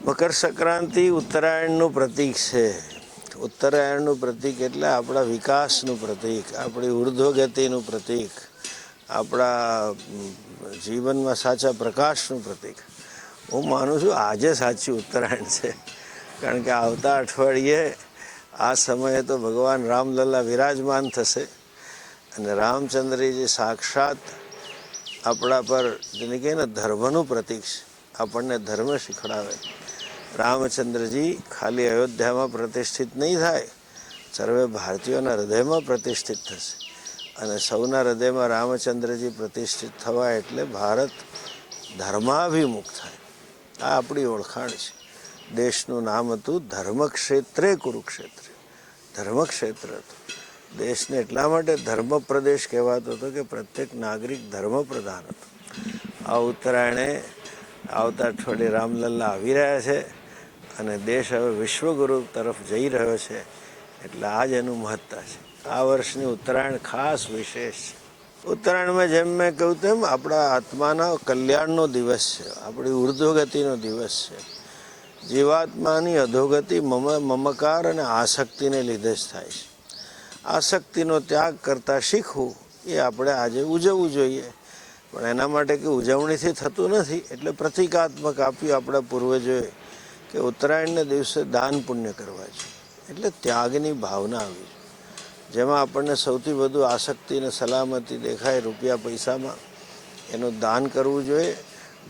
મકર સંક્રાંતિ ઉત્તરાયણનું પ્રતીક છે. ઉત્તરાયણનું પ્રતીક એટલે આપણા વિકાસનું પ્રતીક, આપણી ઉર્ધ્વગતિનું પ્રતીક, આપણા જીવનમાં સાચા પ્રકાશનું પ્રતીક. હું માનું છું આજે સાચી ઉત્તરાયણ છે, કારણ કે આવતા અઠવાડિયે આ સમયે તો ભગવાન રામલલ્લા વિરાજમાન થશે અને રામચંદ્રજી સાક્ષાત આપણા પર જેને કહે ને ધર્મનું પ્રતીક છે, આપણને ધર્મ શીખડાવે. રામચંદ્રજી ખાલી અયોધ્યામાં પ્રતિષ્ઠિત નહીં થાય, સર્વે ભારતીયોના હૃદયમાં પ્રતિષ્ઠિત થશે અને સૌના હૃદયમાં રામચંદ્રજી પ્રતિષ્ઠિત થવા એટલે ભારત ધર્માભિમુખ થાય. આ આપણી ઓળખાણ છે. દેશનું નામ હતું ધર્મક્ષેત્રે કુરુક્ષેત્ર, ધર્મક્ષેત્ર હતું. દેશને એટલા માટે ધર્મ પ્રદેશ કહેવાતો હતો કે પ્રત્યેક નાગરિક ધર્મ પ્રધાન હતો. આ ઉત્તરાયણે આવતા અઠવાડિયે રામલલ્લા આવી રહ્યા છે અને દેશ હવે વિશ્વગુરુ તરફ જઈ રહ્યો છે, એટલે આ જ એનું મહત્વ છે. આ વર્ષની ઉત્તરાયણ ખાસ વિશેષ છે. ઉત્તરાયણમાં જેમ મેં કહ્યું તેમ આપણા આત્માના કલ્યાણનો દિવસ છે, આપણી ઉર્ધ્વગતિનો દિવસ છે. જીવાત્માની અધોગતિ મમકાર અને આસક્તિને લીધે જ થાય છે. આસક્તિનો ત્યાગ કરતાં શીખવું એ આપણે આજે ઉજવવું જોઈએ, પણ એના માટે કે ઉજવણીથી થતું નથી. એટલે પ્રતિકાત્મક આપ્યું આપણા પૂર્વજોએ કે ઉત્તરાયણના દિવસે દાન પુણ્ય કરવા જોઈએ, એટલે ત્યાગની ભાવના આવી. જેમાં આપણને સૌથી વધુ આસક્તિ અને સલામતી દેખાય રૂપિયા પૈસામાં, એનું દાન કરવું જોઈએ,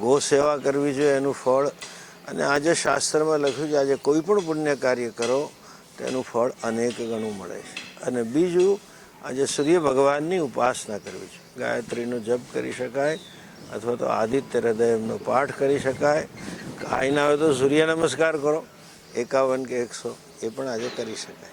ગૌ સેવા કરવી જોઈએ, એનું ફળ. અને આજે શાસ્ત્રમાં લખ્યું છે આજે કોઈ પણ પુણ્ય કાર્ય કરો તેનું ફળ અનેક ગણું મળે છે. અને બીજું, આજે સૂર્ય ભગવાનની ઉપાસના કરવી છે. ગાયત્રીનો જપ કરી શકાય અથવા તો આદિત્ય હૃદયનો પાઠ કરી શકાય. કાંઈ ના હોય તો સૂર્ય નમસ્કાર કરો, 51 કે 100 એ પણ આજે કરી શકાય.